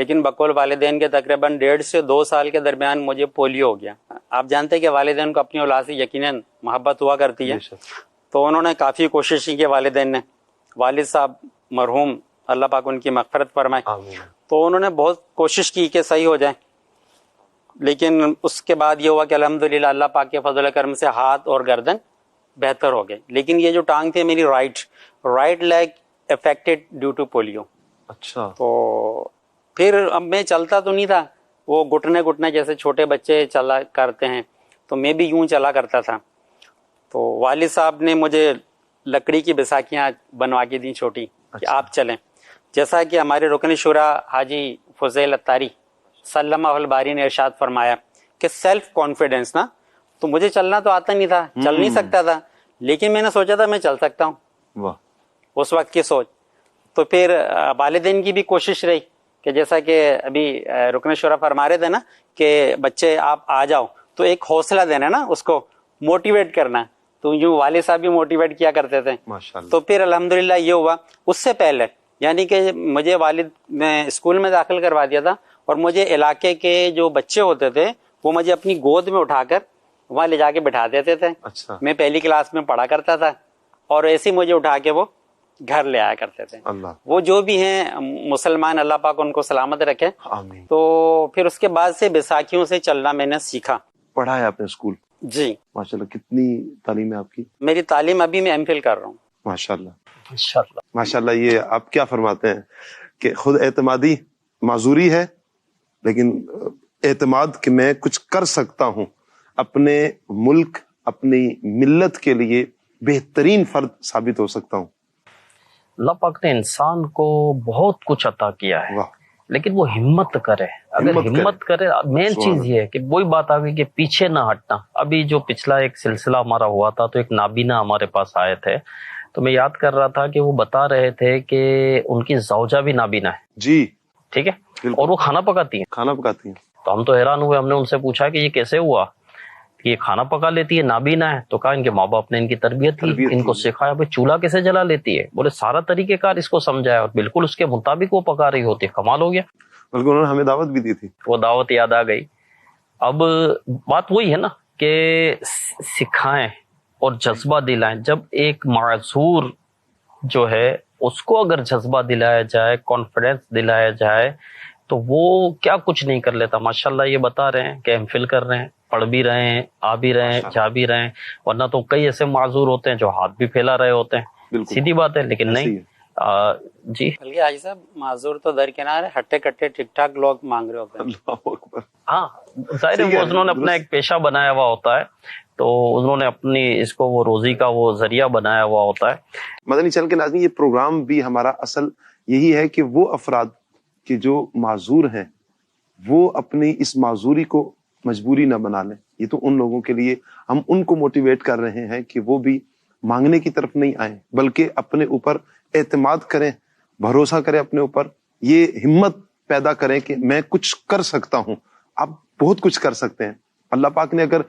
لیکن بقول والدین کے تقریباً 1.5 سے 2 سال کے درمیان مجھے پولیو ہو گیا. آپ جانتے ہیں کہ والدین کو اپنی اولاد سے یقیناً محبت ہوا کرتی ہے, تو انہوں نے کافی کوشش کی کہ والدین نے, والد صاحب مرحوم اللہ پاک ان کی مغفرت فرمائے, تو انہوں نے بہت کوشش کی کہ صحیح ہو جائے, لیکن اس کے بعد یہ ہوا کہ الحمدللہ اللہ پاک کے فضل و کرم سے ہاتھ اور گردن بہتر ہو گئے. لیکن یہ جو ٹانگ تھی میری right leg affected due to polio. اچھا. تو پھر اب میں چلتا تو نہیں تھا, وہ گھٹنے جیسے چھوٹے بچے چلا کرتے ہیں, تو میں بھی یوں چلا کرتا تھا. تو والد صاحب نے مجھے لکڑی کی بیساکیاں بنوا کے دیں چھوٹی, کہ آپ چلیں. جیسا کہ ہمارے رکن شورا حاجی فضیل اتاری سلمہ الباری نے ارشاد فرمایا کہ سیلف کانفیڈنس نا, تو مجھے چلنا تو آتا نہیں تھا, چل نہیں سکتا تھا, لیکن میں نے سوچا تھا میں چل سکتا ہوں. واہ. اس وقت کی سوچ. تو پھر والدین کی بھی کوشش رہی کہ جیسا کہ ابھی رکن شورا فرما رہے تھے نا کہ بچے آپ آ جاؤ, تو ایک حوصلہ دینا نا, اس کو موٹیویٹ کرنا. تو یوں والد صاحب بھی موٹیویٹ کیا کرتے تھے. تو پھر الحمدللہ یہ ہوا. اس سے پہلے یعنی کہ مجھے والد نے اسکول میں داخل کروا دیا تھا, اور مجھے علاقے کے جو بچے ہوتے تھے وہ مجھے اپنی گود میں اٹھا کر وہاں لے جا کے بٹھا دیتے تھے. میں پہلی کلاس میں پڑھا کرتا تھا, اور ایسے مجھے اٹھا کے وہ گھر لے آیا کرتے تھے. وہ جو بھی ہیں مسلمان, اللہ پاک ان کو سلامت رکھے. تو پھر اس کے بعد سے بیساکھیوں سے چلنا میں نے سیکھا. پڑھا ہے آپ نے اسکول؟ جی ماشاءاللہ. کتنی تعلیم ہے آپ کی؟ میری تعلیم ابھی میں ایم فل کر رہا ہوں. ماشاءاللہ ماشاءاللہ. یہ آپ کیا فرماتے ہیں کہ خود اعتمادی معذوری ہے, لیکن اعتماد کہ میں کچھ کر سکتا ہوں, اپنے ملک اپنی ملت کے لیے بہترین فرد ثابت ہو سکتا ہوں. اللہ پاک نے انسان کو بہت کچھ عطا کیا ہے, لیکن وہ ہمت کرے. اگر ہمت کرے, مین چیز یہ ہے کہ وہی بات آ گئی کہ پیچھے نہ ہٹنا. ابھی جو پچھلا ایک سلسلہ ہمارا ہوا تھا, تو ایک نابینا ہمارے پاس آئے تھے, تو میں یاد کر رہا تھا کہ وہ بتا رہے تھے کہ ان کی زوجہ بھی نابینا ہے. جی ٹھیک ہے, اور وہ کھانا پکاتی ہیں. تو ہم تو حیران ہوئے, ہم نے ان سے پوچھا کہ یہ کیسے ہوا کہ یہ کھانا پکا لیتی ہے, نابینا ہے؟ تو کہا ان کے ماں باپ نے ان کی تربیت کی, ان کو سکھایا بھائی چولہا کیسے جلا لیتی ہے. بولے سارا طریقہ کار اس کو سمجھایا, اور بالکل اس کے مطابق وہ پکا رہی ہوتی ہے. کمال ہو گیا. بلکہ انہوں نے ہمیں دعوت بھی دی تھی. وہ دعوت یاد آ گئی. اب بات وہی ہے نا کہ سکھائیں اور جذبہ دلائیں. جب ایک معذور جو ہے اس کو اگر جذبہ دلایا جائے, کانفیڈنس دلایا جائے, تو وہ کیا کچھ نہیں کر لیتا. ماشاءاللہ یہ بتا رہے ہیں کہ ایم فل کر رہے ہیں, پڑھ بھی رہے ہیں, آ بھی رہے ہیں, جا بھی رہے ہیں. ورنہ تو کئی ایسے معذور ہوتے ہیں جو ہاتھ بھی پھیلا رہے ہوتے ہیں. سیدھی بات ہے, لیکن نہیں. جی بلکہ حاجی صاحب معذور تو درکنار ہے, ہٹے کٹے ٹھیک ٹھاک لوگ مانگ رہے ہوتے ہیں. ہاں ظاہر ہے, وہ انہوں نے اپنا ایک پیشہ بنایا ہوا ہوتا ہے, تو انہوں نے اپنی اس کو وہ روزی کا وہ ذریعہ بنایا ہوا ہوتا ہے. مدنی چینل کے ناظرین, یہ پروگرام بھی ہمارا اصل یہی ہے کہ وہ افراد کہ جو معذور ہیں وہ اپنی اس معذوری کو مجبوری نہ بنا لیں. یہ تو ان لوگوں کے لیے ہم ان کو موٹیویٹ کر رہے ہیں کہ وہ بھی مانگنے کی طرف نہیں آئیں, بلکہ اپنے اوپر اعتماد کریں, بھروسہ کریں اپنے اوپر, یہ ہمت پیدا کریں کہ میں کچھ کر سکتا ہوں. آپ بہت کچھ کر سکتے ہیں. اللہ پاک نے اگر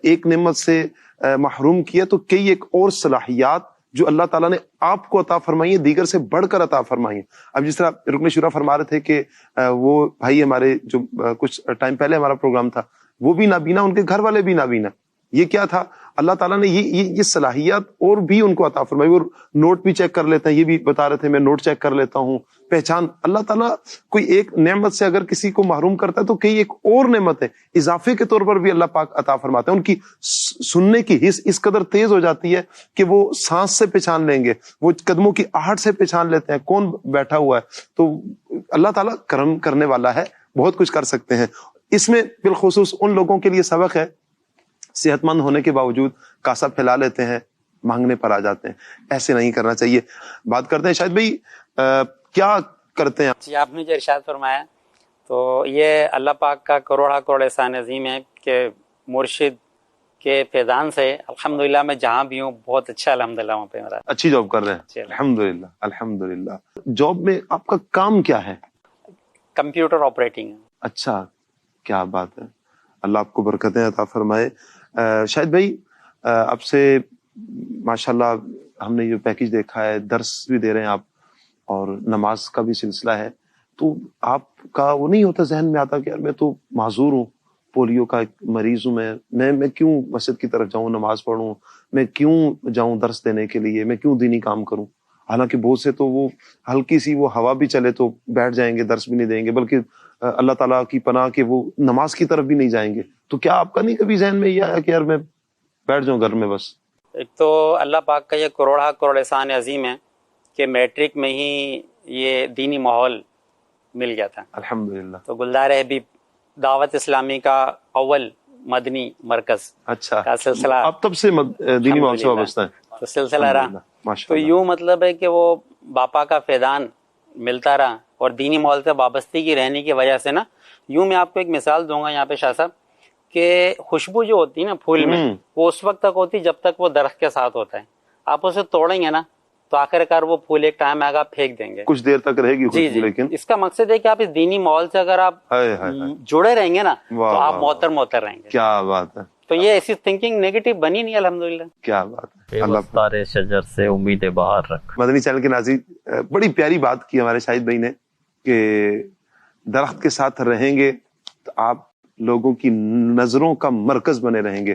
ایک نعمت سے محروم کیا تو کئی ایک اور صلاحیات جو اللہ تعالیٰ نے آپ کو عطا فرمائی ہیں دیگر سے بڑھ کر عطا فرمائی ہیں. اب جس طرح رکن شورا فرما رہے تھے کہ وہ بھائی ہمارے جو کچھ ٹائم پہلے ہمارا پروگرام تھا, وہ بھی نابینا, ان کے گھر والے بھی نابینا. یہ کیا تھا, اللہ تعالیٰ نے یہ صلاحیت اور بھی ان کو عطا فرمائی. وہ نوٹ بھی چیک کر لیتے ہیں, یہ بھی بتا رہے تھے میں نوٹ چیک کر لیتا ہوں. پہچان, اللہ تعالیٰ کوئی ایک نعمت سے اگر کسی کو محروم کرتا ہے تو کئی ایک اور نعمت ہے اضافے کے طور پر بھی اللہ پاک عطا فرماتے ہیں. ان کی سننے کی حس اس قدر تیز ہو جاتی ہے کہ وہ سانس سے پہچان لیں گے, وہ قدموں کی آہٹ سے پہچان لیتے ہیں کون بیٹھا ہوا ہے. تو اللہ تعالیٰ کرم کرنے والا ہے, بہت کچھ کر سکتے ہیں. اس میں بالخصوص ان لوگوں کے لیے سبق ہے صحت مند ہونے کے باوجود کاسا پھیلا لیتے ہیں, مانگنے پر آ جاتے ہیں. ایسے نہیں کرنا چاہیے. بات کرتے ہیں شاید بھائی کیا کرتے ہیں جی. آپ نے جو ارشاد فرمایا تو یہ اللہ پاک کا کروڑا کروڑ احسان عظیم ہے کہ مرشد کے فیضان سے الحمدللہ میں جہاں بھی ہوں بہت اچھا الحمدللہ وہاں پہ میرا اچھی جاب کر رہے ہیں. الحمدللہ الحمدللہ. جاب میں آپ کا کام کیا ہے؟ Computer operating. اچھا, کیا بات ہے. اللہ آپ کو برکتیں عطا فرمائے. شاید بھائی آپ سے ماشاءاللہ ہم نے یہ پیکج دیکھا ہے, درس بھی دے رہے ہیں آپ, اور نماز کا بھی سلسلہ ہے. تو آپ کا وہ نہیں ہوتا ذہن میں آتا کہ یار میں تو معذور ہوں, پولیو کا مریض ہوں, میں کیوں مسجد کی طرف جاؤں, نماز پڑھوں, میں کیوں جاؤں درس دینے کے لیے, میں کیوں دینی کام کروں. حالانکہ بہت سے تو وہ ہلکی سی وہ ہوا بھی چلے تو بیٹھ جائیں گے, درس بھی نہیں دیں گے, بلکہ اللہ تعالیٰ کی پناہ کہ وہ نماز کی طرف بھی نہیں جائیں گے. تو کیا آپ کا نہیں کبھی ذہن میں یہ آیا کہ یار میں بیٹھ جاؤں گھر میں بس؟ ایک تو اللہ پاک کا یہ کروڑ احسان عظیم ہے کہ میٹرک میں ہی یہ دینی ماحول مل گیا تھا الحمدللہ. تو گلدار حبیب دعوت اسلامی کا اول مدنی مرکز اچھا, کا سلسلہ اب تب سے دینی ماحول سے وابستہ ہے. تو سلسلہ رہا. تو ماشاءاللہ. یوں مطلب ہے کہ وہ باپا کا فیضان ملتا رہا اور دینی ماحول سے وابستگی رہنے کی وجہ سے نا, یوں میں آپ کو ایک مثال دوں گا یہاں پہ شاہ صاحب, کہ خوشبو جو ہوتی ہے نا پھول میں, وہ اس وقت تک ہوتی جب تک وہ درخت کے ساتھ ہوتا ہے. آپ اسے توڑیں گے نا تو آخر کار وہ پھول ایک ٹائم آئے گا پھینک دیں گے, کچھ دیر تک رہے گی جی خوشبو, لیکن اس کا مقصد ہے کہ آپ اس دینی ماحول سے اگر آپ جڑے رہیں گے نا تو آپ محتر رہیں گے. کیا بات ہے. تو یہ ایسی تھنکنگ نیگیٹو بنی نہیں الحمدللہ. کیا بات ہے. اللہ شجر سے امید بہار رکھ. مدنی چینل کے ناظرین, بڑی پیاری بات کی ہمارے شاہد بھائی نے کہ درخت کے ساتھ رہیں گے تو آپ لوگوں کی نظروں کا مرکز بنے رہیں گے,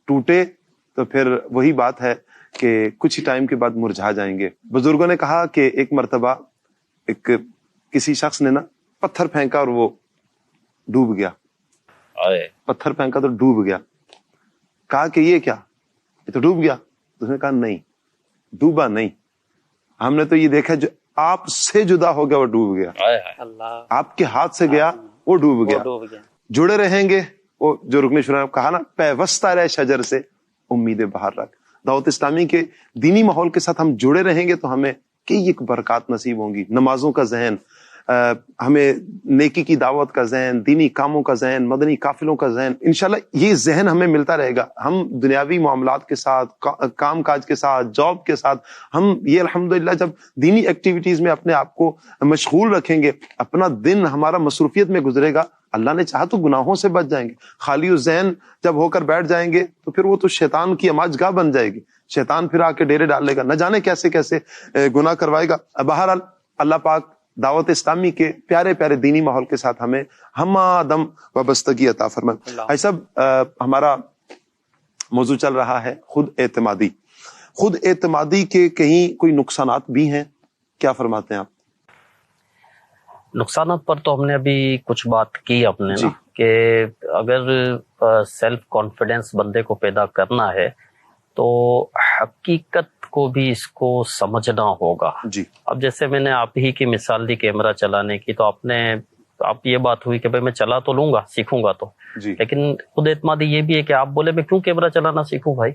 ٹوٹے تو پھر وہی بات ہے کہ کچھ ہی ٹائم کے بعد مرجھا جائیں گے. بزرگوں نے کہا کہ ایک مرتبہ کسی شخص نے نا پتھر پھینکا اور وہ ڈوب گیا. پتھر پھینکا تو ڈوب گیا. کہا کہ یہ کیا, یہ تو ڈوب گیا. اس نے کہا نہیں, ڈوبا نہیں, ہم نے تو یہ دیکھا جو آپ سے جدا ہو گیا وہ ڈوب گیا. اللہ آپ کے ہاتھ سے گیا وہ ڈوب گیا. جڑے رہیں گے, وہ جو رکن شورا نے کہا نا, پیوستہ رہ شجر سے امید بہار رکھ. دعوت اسلامی کے دینی ماحول کے ساتھ ہم جڑے رہیں گے تو ہمیں کئی ایک برکات نصیب ہوں گی. نمازوں کا ذہن, ہمیں نیکی کی دعوت کا ذہن, دینی کاموں کا ذہن, مدنی قافلوں کا ذہن, انشاءاللہ یہ ذہن ہمیں ملتا رہے گا. ہم دنیاوی معاملات کے ساتھ, کام کاج کے ساتھ, جاب کے ساتھ, ہم یہ الحمدللہ جب دینی ایکٹیویٹیز میں اپنے آپ کو مشغول رکھیں گے, اپنا دن ہمارا مصروفیت میں گزرے گا, اللہ نے چاہا تو گناہوں سے بچ جائیں گے. خالی ذہن جب ہو کر بیٹھ جائیں گے تو پھر وہ تو شیطان کی اماج گاہ بن جائے گی. شیطان پھر آ کے ڈیرے ڈال لے گا, نہ جانے کیسے کیسے گناہ کروائے گا. بہرحال اللہ پاک دعوت اسلامی کے پیارے پیارے دینی ماحول کے ساتھ ہمیں ہم آدم وابستگی عطا فرمائے. بھائی صاحب, ہمارا موضوع چل رہا ہے خود اعتمادی. خود اعتمادی کے کہیں کوئی نقصانات بھی ہیں, کیا فرماتے ہیں آپ؟ نقصانات پر تو ہم نے ابھی کچھ بات کی اپنے نا, کہ اگر سیلف کانفیڈنس بندے کو پیدا کرنا ہے تو حقیقت کو بھی اس کو سمجھنا ہوگا. جی. اب جیسے میں نے آپ ہی کی مثال دی کیمرہ چلانے کی, تو آپ یہ بات ہوئی کہ بھائی میں چلا تو لوں گا, سیکھوں گا تو, لیکن خود اعتمادی یہ بھی ہے کہ آپ بولے میں کیوں کیمرہ چلانا سیکھوں بھائی,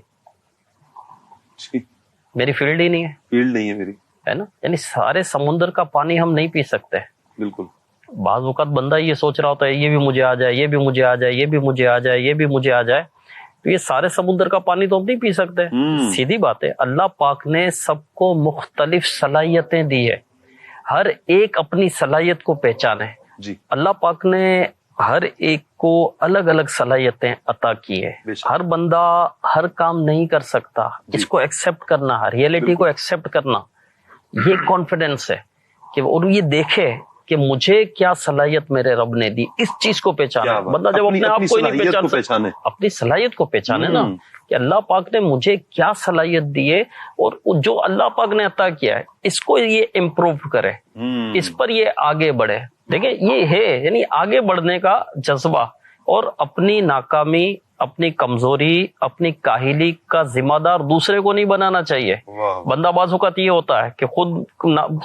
میری فیلڈ ہی نہیں ہے. فیلڈ نہیں ہے میری, ہے نا. یعنی سارے سمندر کا پانی ہم نہیں پی سکتے. بالکل. بعض اوقات بندہ یہ سوچ رہا ہوتا ہے یہ بھی مجھے آ جائے, یہ بھی مجھے آ جائے, یہ بھی مجھے آ جائے, یہ بھی مجھے آ جائے, تو یہ سارے سمندر کا پانی تو ہم نہیں پی سکتے. سیدھی بات ہے, اللہ پاک نے سب کو مختلف صلاحیتیں دی ہے, ہر ایک اپنی صلاحیت کو پہچانے. جی. اللہ پاک نے ہر ایک کو الگ الگ صلاحیتیں عطا کی ہے. ہر بندہ ہر کام نہیں کر سکتا, اس کو ایکسپٹ کرنا, ریئلٹی کو ایکسپٹ کرنا, یہ کانفیڈنس ہے کہ اور یہ دیکھے کہ مجھے کیا صلاحیت میرے رب نے دی, اس چیز کو پہچانا. بندہ جب اپنے آپ کو نہیں پہچان سکتا, اپنی صلاحیت کو پہچانے نا, کہ اللہ پاک نے مجھے کیا صلاحیت دی ہے اور جو اللہ پاک نے عطا کیا ہے اس کو یہ امپروو کرے, اس پر یہ آگے بڑھے. دیکھیں یہ ہے یعنی آگے بڑھنے کا جذبہ, اور اپنی ناکامی, اپنی کمزوری, اپنی کاہلی کا ذمہ دار دوسرے کو نہیں بنانا چاہیے. بندہ بعض اوقات یہ ہوتا ہے کہ خود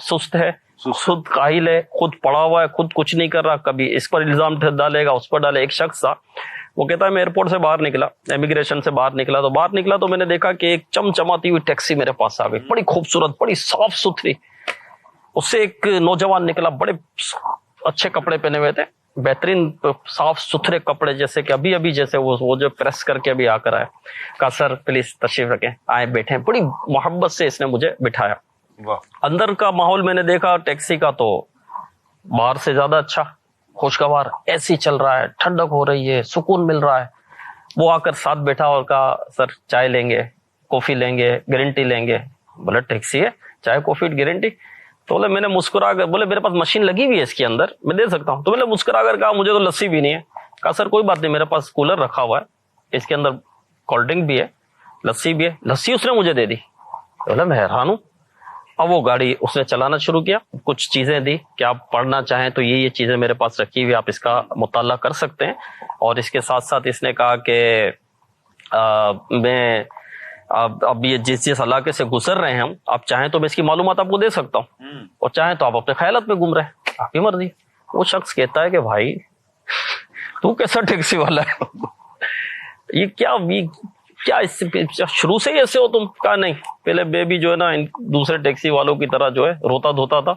سست ہے, خود کاہل ہے, خود پڑا ہوا ہے, خود کچھ نہیں کر رہا, کبھی اس پر الزام ڈالے گا, اس پر ڈالے. ایک شخص تھا, وہ کہتا ہے میں ایئرپورٹ سے باہر نکلا, امیگریشن سے باہر نکلا تو میں نے دیکھا کہ ایک چمچماتی ہوئی ٹیکسی میرے پاس آ گئی, بڑی خوبصورت, بڑی صاف ستھری. اس سے ایک نوجوان نکلا, بڑے اچھے کپڑے پہنے ہوئے تھے, بہترین صاف ستھرے کپڑے, جیسے کہ ابھی جیسے وہ جو پریس کر کے ابھی آ کر آئے. کہا سر پلیز تشریف رکھیں, آئے بیٹھے. بڑی محبت سے اس نے مجھے بٹھایا. اندر کا ماحول میں نے دیکھا ٹیکسی کا تو باہر سے زیادہ اچھا, خوشگوار, ایسی چل رہا ہے, ٹھنڈک ہو رہی ہے, سکون مل رہا ہے. وہ آ کر ساتھ بیٹھا اور کہا سر چائے لیں گے, کافی لیں گے, گرین ٹی لیں گے. بولا ٹیکسی ہے, چائے کافی گرین ٹی. تو بولے میں نے مسکرا کر, بولے میرے پاس مشین لگی ہوئی ہے اس کے اندر, میں دے سکتا ہوں. تو میں نے مسکرا کر کہا مجھے تو لسی بھی نہیں ہے. کہا سر کوئی بات نہیں, میرے پاس کولر رکھا ہوا ہے, اس کے اندر کولڈ ڈرنک بھی ہے, لسی بھی ہے. لسی اس نے مجھے دے دی. بولا میں حیران ہوں. اب وہ گاڑی اس نے چلانا شروع کیا, کچھ چیزیں دی کہ آپ پڑھنا چاہیں تو یہ چیزیں میرے پاس رکھی ہوئی, آپ اس کا مطالعہ کر سکتے ہیں. اور اس کے ساتھ ساتھ اس نے کہا کہ میں اب یہ جس علاقے سے گزر رہے ہیں ہم, آپ چاہیں تو میں اس کی معلومات آپ کو دے سکتا ہوں, اور چاہیں تو آپ اپنے خیالات میں گم رہے ہیں, آپ کی مرضی. وہ شخص کہتا ہے کہ بھائی تو کیسا ٹیکسی والا ہے, یہ کیا اس سے شروع سے ہی ایسے ہو تم؟ کہا نہیں, پہلے بیبی جو ہے نا دوسرے ٹیکسی والوں کی طرح جو ہے روتا دھوتا تھا,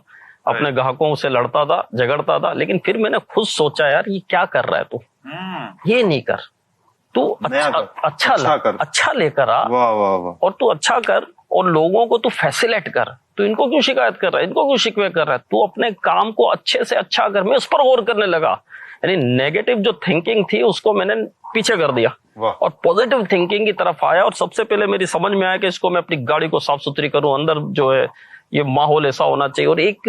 اپنے گاہکوں سے لڑتا تھا, جھگڑتا تھا. لیکن پھر میں نے خود سوچا یار یہ کیا کر رہا ہے تو, یہ نہیں کر, تو اچھا لے کر آ, اور تو اچھا کر, اور لوگوں کو تو فیسیلیٹ کر. تو ان کو کیوں شکایت کر رہا ہے, ان کو کیوں شکوے کر رہا ہے؟ تو اپنے کام کو اچھے سے اچھا کر. میں اس پر غور کرنے لگا, یعنی نیگیٹو جو تھنکنگ تھی اس کو میں نے پیچھے کر دیا اور پازیٹو تھنکنگ کی طرف آیا. اور سب سے پہلے میری سمجھ میں آیا کہ اس کو میں اپنی گاڑی کو صاف ستھری کروں, اندر جو ہے یہ ماحول ایسا ہونا چاہیے, اور ایک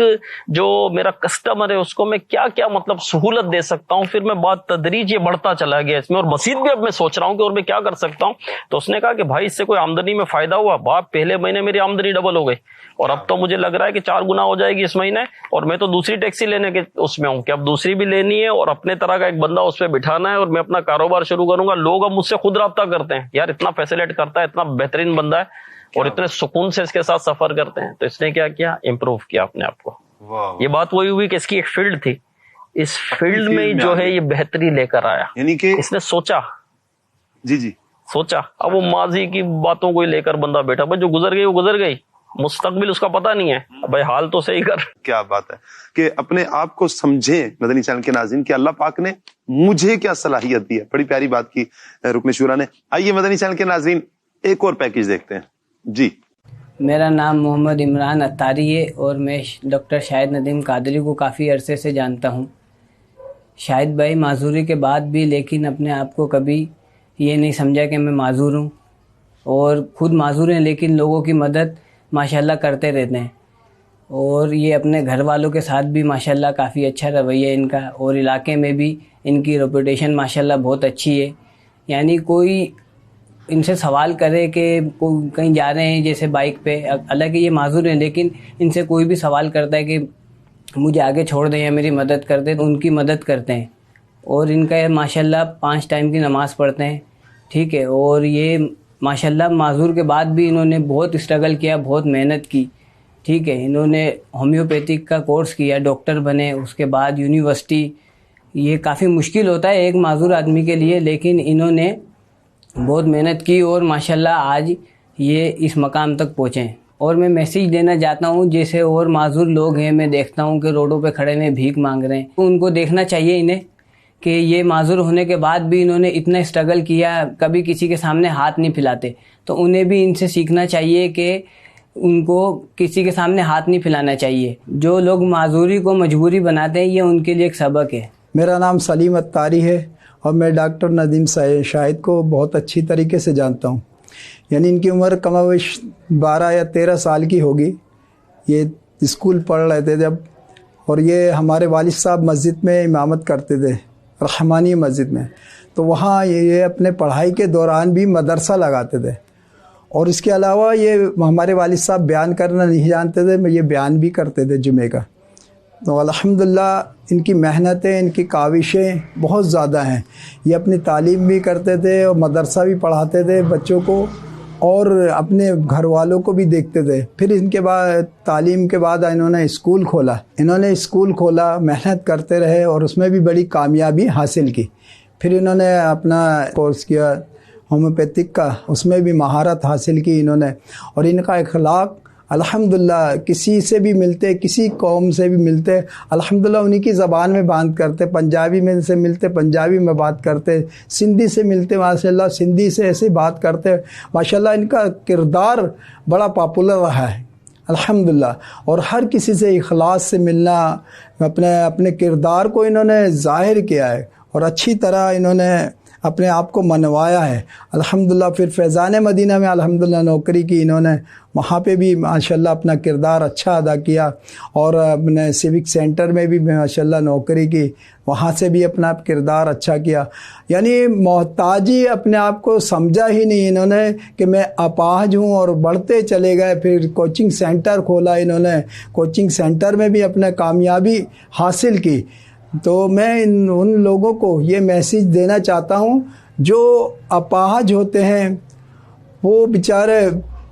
جو میرا کسٹمر ہے اس کو میں کیا کیا مطلب سہولت دے سکتا ہوں. پھر میں بات تدریج یہ بڑھتا چلا گیا اس میں, اور مزید بھی اب میں سوچ رہا ہوں کہ اور میں کیا کر سکتا ہوں. تو اس نے کہا کہ بھائی اس سے کوئی آمدنی میں فائدہ ہوا؟ باپ پہلے مہینے میری آمدنی ڈبل ہو گئی, اور اب تو مجھے لگ رہا ہے کہ 4 گنا ہو جائے گی اس مہینے. اور میں تو دوسری ٹیکسی لینے کے اس میں ہوں کہ اب دوسری بھی لینی ہے, اور اپنے طرح کا ایک بندہ اس پہ بٹھانا ہے, اور میں اپنا کاروبار شروع کروں گا. لوگ اب مجھ سے خود رابطہ کرتے ہیں, یار اتنا فیسیلیٹ کرتا ہے, اتنا بہترین بندہ ہے, اور اتنے سکون سے اس کے ساتھ سفر کرتے ہیں. تو اس نے کیا کیا, امپروو کیا اپنے آپ کو. یہ بات وہی ہوئی کہ اس کی ایک فیلڈ تھی, اس فیلڈ میں جو ہے یہ بہتری لے کر آیا. یعنی کہ اس نے سوچا, جی سوچا. اب وہ ماضی کی باتوں کو لے کر بندہ بیٹھا, بھائی جو گزر گئی وہ گزر گئی, مستقبل اس کا پتہ نہیں ہے, بھائی حال تو صحیح کر. کیا بات ہے کہ اپنے آپ کو سمجھیں مدنی چینل کے ناظرین کہ اللہ پاک نے مجھے کیا صلاحیت دی ہے. بڑی پیاری بات کی رکن شورا نے. آئیے مدنی چینل کے ناظرین ایک اور پیکیج دیکھتے ہیں. جی, میرا نام محمد عمران اتاری ہے, اور میں ڈاکٹر شاہد ندیم قادری کو کافی عرصے سے جانتا ہوں. شاہد بھائی معذوری کے بعد بھی لیکن اپنے آپ کو کبھی یہ نہیں سمجھا کہ میں معذور ہوں, اور خود معذور ہیں لیکن لوگوں کی مدد ماشاءاللہ کرتے رہتے ہیں. اور یہ اپنے گھر والوں کے ساتھ بھی ماشاءاللہ کافی اچھا رویہ ہے ان کا, اور علاقے میں بھی ان کی ریپوٹیشن ماشاءاللہ بہت اچھی ہے. یعنی کوئی ان سے سوال کرے کہ کہیں جا رہے ہیں جیسے بائک پہ, حالانکہ یہ معذور ہیں لیکن ان سے کوئی بھی سوال کرتا ہے کہ مجھے آگے چھوڑ دیں یا میری مدد کر دیں, تو ان کی مدد کرتے ہیں. اور ان کا ماشاءاللہ 5 ٹائم کی نماز پڑھتے ہیں, ٹھیک ہے. اور یہ ماشاءاللہ معذور کے بعد بھی انہوں نے بہت اسٹرگل کیا, بہت محنت کی, ٹھیک ہے. انہوں نے ہومیوپیتھک کا کورس کیا, ڈاکٹر بنے, اس کے بعد یونیورسٹی. یہ کافی مشکل ہوتا ہے ایک معذور آدمی کے لیے, لیکن انہوں نے بہت محنت کی, اور ماشاءاللہ آج یہ اس مقام تک پہنچے. اور میں میسیج دینا چاہتا ہوں, جیسے اور معذور لوگ ہیں میں دیکھتا ہوں کہ روڈوں پہ کھڑے ہوئے بھیک مانگ رہے ہیں, تو ان کو دیکھنا چاہیے انہیں کہ یہ معذور ہونے کے بعد بھی انہوں نے اتنا اسٹرگل کیا, کبھی کسی کے سامنے ہاتھ نہیں پھیلاتے. تو انہیں بھی ان سے سیکھنا چاہیے کہ ان کو کسی کے سامنے ہاتھ نہیں پھیلانا چاہیے. جو لوگ معذوری کو مجبوری بناتے ہیں یہ ان کے لیے ایک سبق ہے. میرا نام سلیم اتاری ہے, اور میں ڈاکٹر ندیم شاہد کو بہت اچھی طریقے سے جانتا ہوں. یعنی ان کی عمر کم و بیش 12 یا 13 سال کی ہوگی. یہ اسکول پڑھ رہے تھے جب, اور یہ ہمارے والد صاحب مسجد میں امامت کرتے تھے, رحمانی مسجد میں. تو وہاں یہ اپنے پڑھائی کے دوران بھی مدرسہ لگاتے تھے. اور اس کے علاوہ یہ ہمارے والد صاحب بیان کرنا نہیں جانتے تھے, یہ بیان بھی کرتے تھے جمعے کا. تو الحمدللہ ان کی محنتیں, ان کی کاوشیں بہت زیادہ ہیں. یہ اپنی تعلیم بھی کرتے تھے, اور مدرسہ بھی پڑھاتے تھے بچوں کو, اور اپنے گھر والوں کو بھی دیکھتے تھے. پھر ان کے بعد تعلیم کے بعد انہوں نے اسکول کھولا, محنت کرتے رہے, اور اس میں بھی بڑی کامیابی حاصل کی. پھر انہوں نے اپنا کورس کیا ہومیوپیتھک کا, اس میں بھی مہارت حاصل کی انہوں نے. اور ان کا اخلاق الحمدللہ کسی سے بھی ملتے, کسی قوم سے بھی ملتے, الحمدللہ انہی کی زبان میں بات کرتے. پنجابی میں سے ملتے پنجابی میں بات کرتے, سندھی سے ملتے ماشاءاللہ سندھی سے ایسے بات کرتے. ماشاءاللہ ان کا کردار بڑا پاپولر رہا ہے الحمدللہ. اور ہر کسی سے اخلاص سے ملنا, اپنے کردار کو انہوں نے ظاہر کیا ہے, اور اچھی طرح انہوں نے اپنے آپ کو منوایا ہے الحمدللہ. پھر فیضان مدینہ میں الحمدللہ نوکری کی انہوں نے, وہاں پہ بھی ماشاءاللہ اپنا کردار اچھا ادا کیا, اور اپنے سیوک سینٹر میں بھی ماشاءاللہ نوکری کی, وہاں سے بھی اپنا کردار اچھا کیا. یعنی محتاجی اپنے آپ کو سمجھا ہی نہیں انہوں نے کہ میں اپاہج ہوں, اور بڑھتے چلے گئے. پھر کوچنگ سینٹر کھولا انہوں نے, کوچنگ سینٹر میں بھی اپنے کامیابی حاصل کی. تو میں ان لوگوں کو یہ میسیج دینا چاہتا ہوں جو اپاہج ہوتے ہیں, وہ بیچارے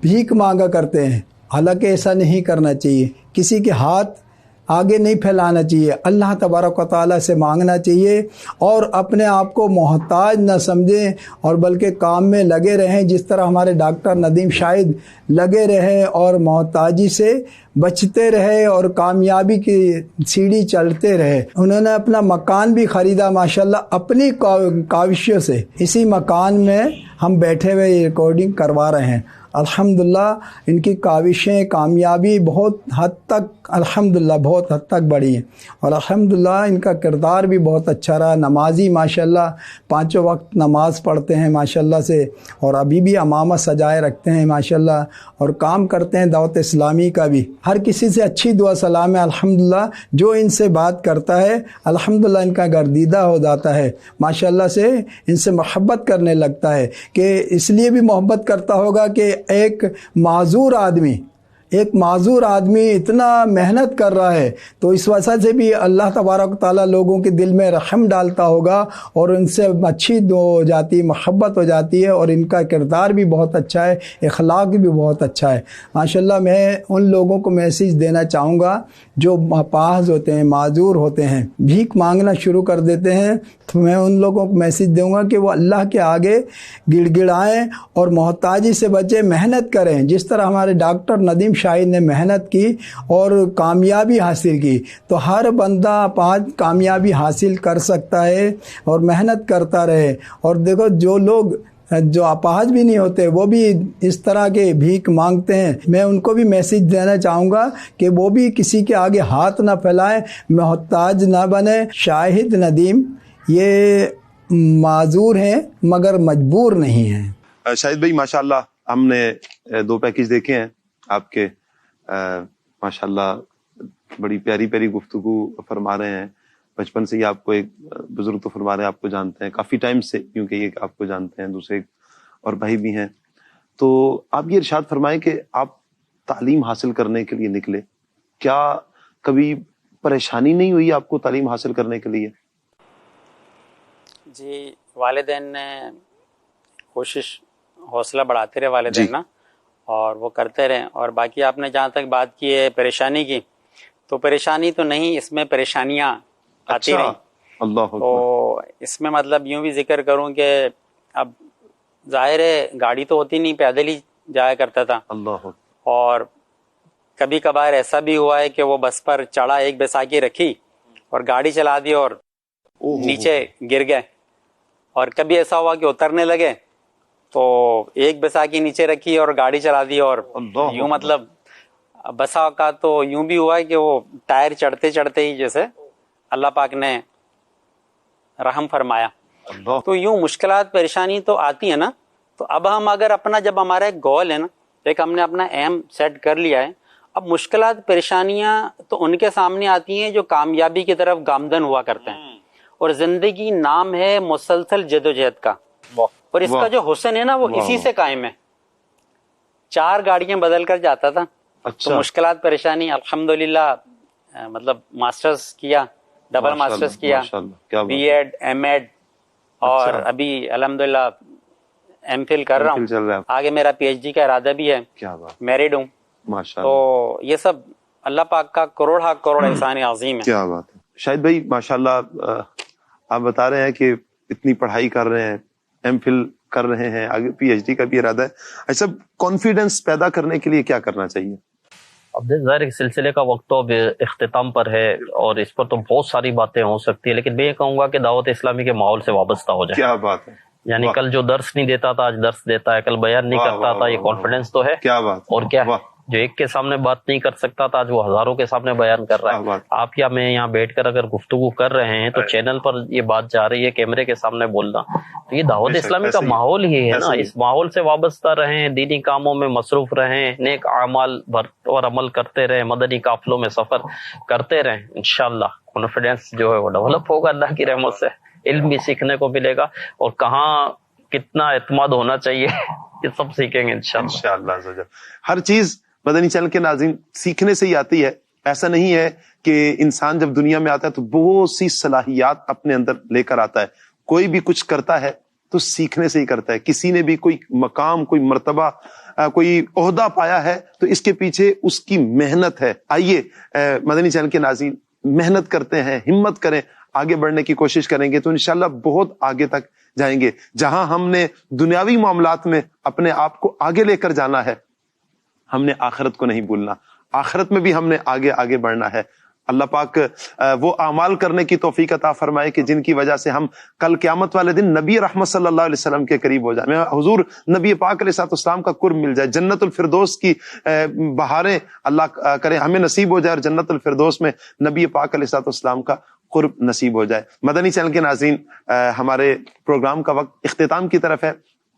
بھیک مانگا کرتے ہیں. حالانکہ ایسا نہیں کرنا چاہیے, کسی کے ہاتھ آگے نہیں پھیلانا چاہیے, اللہ تبارک و تعالیٰ سے مانگنا چاہیے, اور اپنے آپ کو محتاج نہ سمجھیں, اور بلکہ کام میں لگے رہیں جس طرح ہمارے ڈاکٹر ندیم شاہد لگے رہے, اور محتاجی سے بچتے رہے, اور کامیابی کی سیڑھی چلتے رہے. انہوں نے اپنا مکان بھی خریدا ماشاءاللہ اپنی کاوشوں سے. اسی مکان میں ہم بیٹھے ہوئے ریکارڈنگ کروا رہے ہیں. الحمدللہ ان کی کاوشیں کامیابی بہت حد تک الحمدللہ بہت حد تک بڑھی ہیں, اور الحمدللہ ان کا کردار بھی بہت اچھا رہا. نمازی ماشاءاللہ 5 وقت نماز پڑھتے ہیں ماشاءاللہ سے, اور ابھی بھی امامہ سجائے رکھتے ہیں ماشاءاللہ, اور کام کرتے ہیں دعوت اسلامی کا بھی. ہر کسی سے اچھی دعا سلام ہے الحمدللہ. جو ان سے بات کرتا ہے الحمدللہ ان کا گردیدہ ہو جاتا ہے ماشاءاللہ سے, ان سے محبت کرنے لگتا ہے. کہ اس لیے بھی محبت کرتا ہوگا کہ ایک معذور آدمی اتنا محنت کر رہا ہے, تو اس وجہ سے بھی اللہ تبارک تعالیٰ لوگوں کے دل میں رحم ڈالتا ہوگا, اور ان سے اچھی ہو جاتی, محبت ہو جاتی ہے. اور ان کا کردار بھی بہت اچھا ہے, اخلاق بھی بہت اچھا ہے ماشاءاللہ. میں ان لوگوں کو میسیج دینا چاہوں گا جو اپاہج ہوتے ہیں, معذور ہوتے ہیں, بھیک مانگنا شروع کر دیتے ہیں, تو میں ان لوگوں کو میسیج دوں گا کہ وہ اللہ کے آگے گڑ گڑائیں اور محتاجی سے بچیں, محنت کریں. جس طرح ہمارے ڈاکٹر ندیم شاہد نے محنت کی اور کامیابی حاصل کی, تو ہر بندہ کامیابی حاصل کر سکتا ہے, اور محنت کرتا رہے. اور دیکھو جو لوگ جو اپاہج بھی نہیں ہوتے وہ بھی اس طرح کے بھیک مانگتے ہیں, میں ان کو بھی میسیج دینا چاہوں گا کہ وہ بھی کسی کے آگے ہاتھ نہ پھیلائیں, محتاج نہ بنے. شاہد ندیم یہ معذور ہیں مگر مجبور نہیں ہیں. شاہد بھائی ماشاءاللہ ہم نے 2 پیکج دیکھے ہیں آپ کے, ماشاءاللہ بڑی پیاری پیاری گفتگو فرما رہے ہیں. بچپن سے ہی آپ کو ایک بزرگ تو فرما رہے ہیں, آپ کو جانتے ہیں کافی ٹائم سے, کیونکہ یہ آپ کو جانتے ہیں, دوسرے اور بھائی بھی ہیں. تو آپ یہ ارشاد فرمائیں کہ آپ تعلیم حاصل کرنے کے لیے نکلے, کیا کبھی پریشانی نہیں ہوئی آپ کو تعلیم حاصل کرنے کے لیے؟ جی والدین نے کوشش, حوصلہ بڑھاتے رہے والدین نا, اور وہ کرتے رہے. اور باقی آپ نے جہاں تک بات کی ہے پریشانی کی, تو پریشانی تو نہیں, اس میں پریشانیاں آتی رہیں. اللہ تو اس میں مطلب یوں بھی ذکر کروں کہ اب ظاہر ہے گاڑی تو ہوتی نہیں, پیدل ہی جایا کرتا تھا. اللہ. اور کبھی کبھار ایسا بھی ہوا ہے کہ وہ بس پر چڑھا, ایک بیساکھی رکھی اور گاڑی چلا دی اور نیچے گر گئے. اور کبھی ایسا ہوا کہ اترنے لگے تو ایک بیساکھی نیچے رکھی اور گاڑی چلا دی, اور یوں مطلب بسا کا تو یوں بھی ہوا ہے کہ وہ ٹائر چڑھتے چڑھتے ہی جیسے اللہ پاک نے رحم فرمایا. تو یوں مشکلات پریشانی تو آتی ہے نا. تو اب ہم اگر اپنا, جب ہمارا ایک گول ہے نا, ایک ہم نے اپنا ایم سیٹ کر لیا ہے, اب مشکلات پریشانیاں تو ان کے سامنے آتی ہیں جو کامیابی کی طرف گامزن ہوا کرتے ہیں. اور زندگی نام ہے مسلسل جدوجہد کا, اور اس کا جو حسن ہے نا وہ اسی سے قائم ہے. 4 گاڑیاں بدل کر جاتا تھا. تو مشکلات پریشانی الحمدللہ مطلب ماسٹرز کیا, ڈبل ماسٹرز کیا, بی ایڈ ایم ایڈ, اور ابھی الحمدللہ ایم فل کر رہا ہوں. آگے میرا پی ایچ ڈی کا ارادہ بھی ہے, میرڈ ہوں. تو یہ سب اللہ پاک کا کروڑ احسان عظیم ہے. کیا بات ہے شاہد بھائی ماشاءاللہ. آپ بتا رہے ہیں کہ اتنی پڑھائی کر رہے ہیں, ایم فل کر رہے ہیں, آگے پی ایچ ڈی کا بھی ارادہ ہے. ایسا کانفیڈنس پیدا کرنے کے لیے کیا کرنا چاہیے؟ اب ظاہر سلسلے کا وقت تو اب اختتام پر ہے, اور اس پر تو بہت ساری باتیں ہو سکتی ہیں, لیکن میں یہ کہوں گا کہ دعوت اسلامی کے ماحول سے وابستہ ہو جائے. کیا بات ہے. یعنی کل جو درس نہیں دیتا تھا آج درس دیتا ہے, کل بیان نہیں کرتا تھا, یہ کانفیڈنس تو ہے. کیا بات. اور کیا جو ایک کے سامنے بات نہیں کر سکتا تھا، آج وہ ہزاروں کے سامنے بیان کر رہا ہے. آپ یا میں یہاں بیٹھ کر اگر گفتگو کر رہے ہیں تو چینل پر یہ بات جا رہی ہے، کیمرے کے سامنے بولنا، تو یہ دعوت اسلامی کا ماحول ہی ہے نا. اس ماحول سے وابستہ رہیں، دینی کاموں میں مصروف رہیں، نیک اعمال اور عمل کرتے رہیں، مدنی قافلوں میں سفر کرتے رہیں. انشاءاللہ کانفیڈینس جو ہے وہ ڈیولپ ہوگا اللہ کی رحمت سے، علم بھی سیکھنے کو ملے گا، اور کہاں کتنا اعتماد ہونا چاہیے یہ سب سیکھیں گے انشاءاللہ. ہر چیز مدنی چینل کے ناظرین سیکھنے سے ہی آتی ہے. ایسا نہیں ہے کہ انسان جب دنیا میں آتا ہے تو بہت سی صلاحیات اپنے اندر لے کر آتا ہے. کوئی بھی کچھ کرتا ہے تو سیکھنے سے ہی کرتا ہے. کسی نے بھی کوئی مقام، کوئی مرتبہ، کوئی عہدہ پایا ہے تو اس کے پیچھے اس کی محنت ہے. آئیے مدنی چینل کے ناظرین محنت کرتے ہیں، ہمت کریں، آگے بڑھنے کی کوشش کریں گے تو انشاءاللہ بہت آگے تک جائیں گے. جہاں ہم نے دنیاوی معاملات میں اپنے آپ کو آگے لے کر جانا ہے، ہم نے آخرت کو نہیں بھولنا. آخرت میں بھی ہم نے آگے آگے بڑھنا ہے. اللہ پاک وہ اعمال کرنے کی توفیق عطا فرمائے کہ جن کی وجہ سے ہم کل قیامت والے دن نبی رحمت صلی اللہ علیہ وسلم کے قریب ہو جائیں. میں حضور نبی پاک علیہ السلام کا قرب مل جائے، جنت الفردوس کی بہاریں اللہ کرے ہمیں نصیب ہو جائے، اور جنت الفردوس میں نبی پاک علیہ السلام کا قرب نصیب ہو جائے. مدنی چینل کے ناظرین، ہمارے پروگرام کا وقت اختتام کی طرف ہے.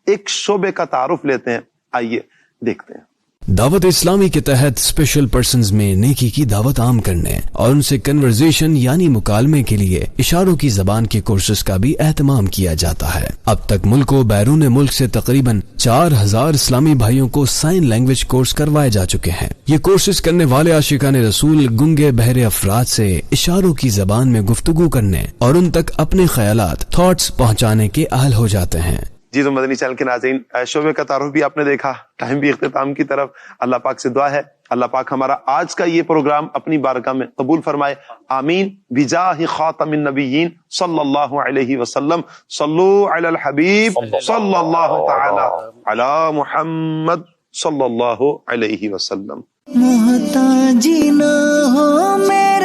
ایک شعبے کا تعارف لیتے ہیں، آئیے دیکھتے ہیں. دعوت اسلامی کے تحت اسپیشل پرسنز میں نیکی کی دعوت عام کرنے اور ان سے کنورزیشن یعنی مکالمے کے لیے اشاروں کی زبان کے کورسز کا بھی اہتمام کیا جاتا ہے. اب تک ملک و بیرون ملک سے تقریباً 4000 اسلامی بھائیوں کو سائن لینگویج کورس کروائے جا چکے ہیں. یہ کورسز کرنے والے عاشقان رسول گنگے بہرے افراد سے اشاروں کی زبان میں گفتگو کرنے اور ان تک اپنے خیالات، تھاٹس پہنچانے کے اہل ہو جاتے ہیں. جی تو مدنی چینل کے ناظرین، شعبے کا تعارف بھی آپ نے دیکھا، ٹائم بھی اختتام کی طرف. اللہ پاک سے دعا ہے اللہ پاک ہمارا آج کا یہ پروگرام اپنی بارگاہ میں قبول فرمائے. آمین بجاہ خاتم النبیین صلی اللہ علیہ وسلم. صلو علی الحبیب صلی اللہ تعالی علی محمد صلی اللہ علیہ وسلم. محتاج نہ ہو میرے